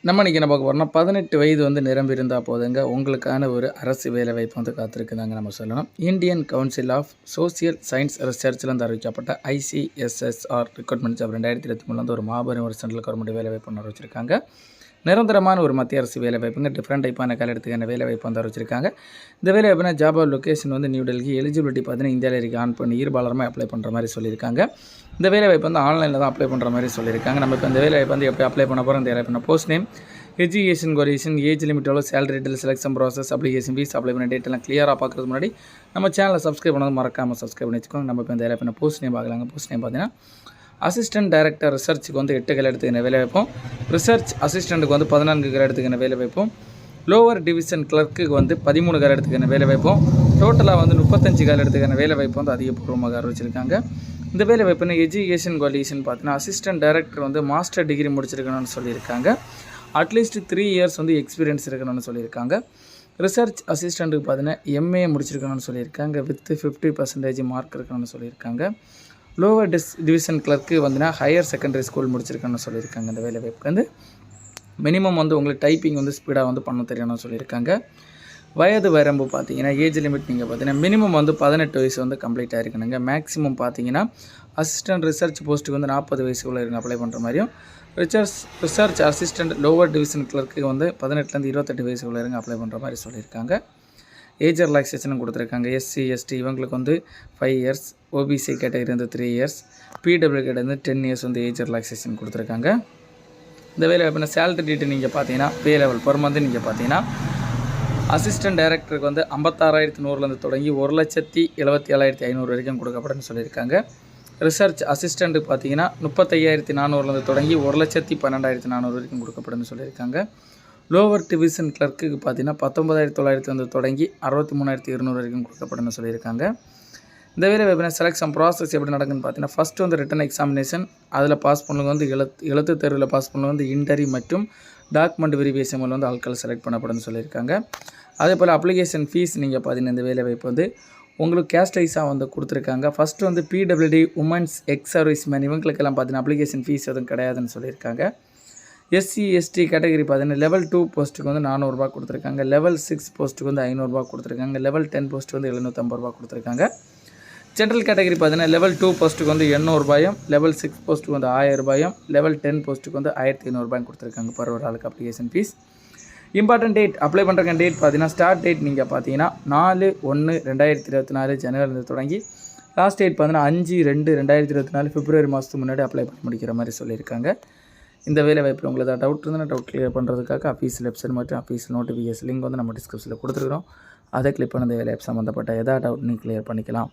நம்ம இன்றைக்கி என்ன பார்க்க போகிறோம்னா 18 வயது வந்து நிரம்பியிருந்தால் போதுங்க உங்களுக்கான ஒரு அரசு வேலைவாய்ப்பு வந்து காத்திருக்குதாங்க நம்ம சொல்லணும். Indian council of social science ரிசர்ச்லேருந்து அறிவிக்கப்பட்ட ICSSR ரெக்ரூட்மெண்ட் ஜாப் 2023 வந்து ஒரு மாபெரும் ஒரு சென்ட்ரல் கவர்மெண்ட் வேலைவாய்ப்பு ஒன்று அறிவிச்சிருக்காங்க. நிரந்தரமான ஒரு மத்திய அரசு வேலைவாய்ப்புங்க. டிஃப்ரெண்ட் டைப்பான காலத்துக்கான வேலைவாய்ப்பு வந்து அறிவிச்சிருக்காங்க. இந்த வேலைவாய்ப்புனா ஜாப் லொக்கேஷன் வந்து நியூ டெல்லி. எலிஜிபிலிட்டி பார்த்தீங்கன்னா இந்தியாவில் இருக்க ஆன் பண்ணி இருபாலருமே அப்ளை பண்ணுற மாதிரி சொல்லியிருக்காங்க. இந்த வேலைவாய்ப்பு வந்து ஆன்லைனில் தான் அப்ளை பண்ணுற மாதிரி சொல்லியிருக்காங்க. நம்ம இப்போ இந்த வேலைவாய்ப்பு வந்து எப்படி அப்ளை பண்ண போகிறோம், இந்த வேலைவாய்ப்பு post name, education qualification, age limit எவ்வளோ, salary detail, selection process, application fee, apply பண்ண டேட் எல்லாம் கிளியராக பார்க்குறதுக்கு முன்னாடி நம்ம சேனலை சப்ஸ்கிரைப் பண்ணது மறக்காமல் சப்ஸ்கிரைப் பண்ணி வச்சுக்கோங்க. நம்ம இப்போ இந்த வேலைவாய்ப்பு போஸ்ட் நேம் பார்க்கலாங்க. போஸ்ட் நேம் பார்த்தீங்கன்னா அசிஸ்டன்ட் டைரக்டர் ரிசர்ச்சுக்கு வந்து 8 கால் எடுத்துக்கிற வேலை வைப்போம். ரிசர்ச் அசிஸ்டண்ட்டுக்கு வந்து 14 கால் எடுத்துக்கிற வேலை வைப்போம். லோவர் டிவிஷன் கிளர்க்குக்கு வந்து 13 கால் எடுத்துக்கிற வேலை வைப்போம். டோட்டலாக வந்து 35 கால் எடுத்துக்கிற வேலை வாய்ப்பு வந்து அதிகபூர்வமாக அறிவிச்சிருக்காங்க. இந்த வேலை வாய்ப்புன்னு எஜுகேஷன் குவாலிஃபிகேஷன் பார்த்தீங்கன்னா அசிஸ்டன்ட் டைரக்டர் வந்து மாஸ்டர் டிகிரி முடிச்சிருக்கணும்னு சொல்லியிருக்காங்க. அட்லீஸ்ட் 3 இயர்ஸ் வந்து எக்ஸ்பீரியன்ஸ் இருக்கணும்னு சொல்லியிருக்காங்க. ரிசர்ச் அசிஸ்டண்ட்டுக்கு பார்த்தீங்கன்னா MA முடிச்சிருக்கணும்னு சொல்லியிருக்காங்க. வித் 50% மார்க் இருக்கணும்னு சொல்லியிருக்காங்க. லோவர் டிவிஷன் கிளர்க்கு வந்துன்னா ஹையர் செகண்டரி ஸ்கூல் முடிச்சிருக்கணும்னு சொல்லியிருக்காங்க. இந்த வேலை வாய்ப்புக்கு வந்து மினிமம் வந்து உங்களுக்கு டைப்பிங் வந்து ஸ்பீடாக வந்து பண்ண தெரியணும்னு சொல்லியிருக்காங்க. வயது வரம்பு பார்த்தீங்கன்னா ஏஜ் லிமிட் நீங்கள் பார்த்தீங்கன்னா மினிமம் வந்து 18 வயசு வந்து கம்ப்ளீட் ஆகிருக்கணுங்க. மேக்ஸிமம் பார்த்தீங்கன்னா அசிஸ்டன்ட் ரிசர்ச் போஸ்ட்டுக்கு வந்து 40 வயசுக்குள்ளே இருங்க அப்ளை பண்ணுற மாதிரியும், research assistant lower division clerk வந்து 18லேருந்து 28 வயசுக்குள்ளே இருங்க அப்ளை பண்ணுற மாதிரி சொல்லியிருக்காங்க. ஏஜ் ரிலாக்ஸேஷனும் கொடுத்துருக்காங்க. SC ST இவங்களுக்கு வந்து 5 இயர்ஸ், OBC கேட்டகரி வந்து 3 இயர்ஸ், PW கேட்டகரி வந்து 10 இயர்ஸ் வந்து ஏஜ் ரிலாக்ஸேஷன் கொடுத்துருக்காங்க. இந்த வேலை வாய்ப்புனா சேலரி டீட்டெயில் நீங்கள் பார்த்தீங்கன்னா பே லெவல் பர் மந்த் நீங்கள் பார்த்தீங்கன்னா அசிஸ்டன்ட் டைரக்டருக்கு வந்து 56,100லேருந்து தொடங்கி 1,77,500 வரைக்கும் கொடுக்கப்படுன்னு சொல்லியிருக்காங்க. ரிசர்ச் அசிஸ்டண்ட்டுக்கு பார்த்தீங்கன்னா 35,400லேருந்து தொடங்கி 1,12,400 வரைக்கும் கொடுக்கப்படுன்னு சொல்லியிருக்காங்க. லோவர் டிவிஷன் கிளர்க்குக்கு பார்த்தீங்கன்னா 19,900 தொடங்கி 63,200 வரைக்கும் கொடுக்கப்படுன்னு சொல்லியிருக்காங்க. இந்த வேலை வாய்ப்புனா செலெக்ஷன் ப்ராசஸ் எப்படி நடக்குன்னு பார்த்தீங்கன்னா ஃபஸ்ட்டு வந்து ரிட்டன் எக்ஸாமினேஷன், அதில் பாஸ் பண்ணவங்க வந்து எழுத்து தேர்வில் பாஸ் பண்ணவங்க வந்து இன்டர்வியூ மற்றும் டாக்குமெண்ட் வெரிஃபிகேஷன் வந்து ஆட்கள் செலக்ட் பண்ணப்படுன்னு சொல்லியிருக்காங்க. அதே போல் அப்ளிகேஷன் ஃபீஸ் நீங்கள் பார்த்தீங்கன்னா இந்த வேலை வாய்ப்பு வந்து உங்களுக்கு கேஸ்ட் வைஸாக வந்து கொடுத்துருக்காங்க. ஃபஸ்ட்டு வந்து PWD women's ex service man இவங்களுக்கெல்லாம் பார்த்தீங்கன்னா அப்ளிகேஷன் ஃபீஸ் எதுவும் கிடையாதுன்னு சொல்லியிருக்காங்க. SC ST கேட்டகரி பார்த்தீங்கன்னா லெவல் 2 போஸ்ட்டுக்கு வந்து 400 ரூபா கொடுத்துருக்காங்க. லெவல் 6 போஸ்ட்டுக்கு வந்து 500 ரூபா கொடுத்துருக்காங்க. லெவல் 10 போஸ்ட்டுக்கு வந்து 750 ரூபா கொடுத்துருக்காங்க. ஜென்ரல் கேட்டகரி பார்த்தீங்கன்னா லெவல் 2 போஸ்ட்டுக்கு வந்து 800 ரூபாயும், லெவல் 6 போஸ்ட்டுக்கு வந்து 1000 ரூபாயும், லெவல் 10 போஸ்ட்டுக்கு வந்து 1500 ரூபாயும் கொடுத்துருக்காங்க பர் ஒரு ஆளுக்கு application fees. Important date apply பண்ணுற டேட் பார்த்தீங்கன்னா ஸ்டார்ட் டேட் நீங்கள் பார்த்தீங்கன்னா 4/1/2024 ஜனவரிலேருந்து தொடங்கி லாஸ்ட் டேட் பார்த்தீங்கன்னா 5/2/2024 பிப்ரவரி மாதத்துக்கு முன்னாடி அப்ளை பண்ணி முடிக்கிற மாதிரி சொல்லியிருக்காங்க. இந்த வேலை வாய்ப்பில் உங்களுக்கு ஏதாவது டவுட் இருந்தால் டவுட் கிளியர் பண்ணுறதுக்காக அஃபீஷியல் வெப்சைட் மற்றும் அஃபீஷியல் நோட்டிஃபிகேஷன் லிங்க் வந்து நம்ம டிஸ்கிரிப்ஷனில் கொடுத்துருக்குறோம். அதை கிளிக் பண்ண இந்த வேலை சம்மந்தப்பட்ட எதாவது டவுட் நீங்கள் கிளியர் பண்ணிக்கலாம்.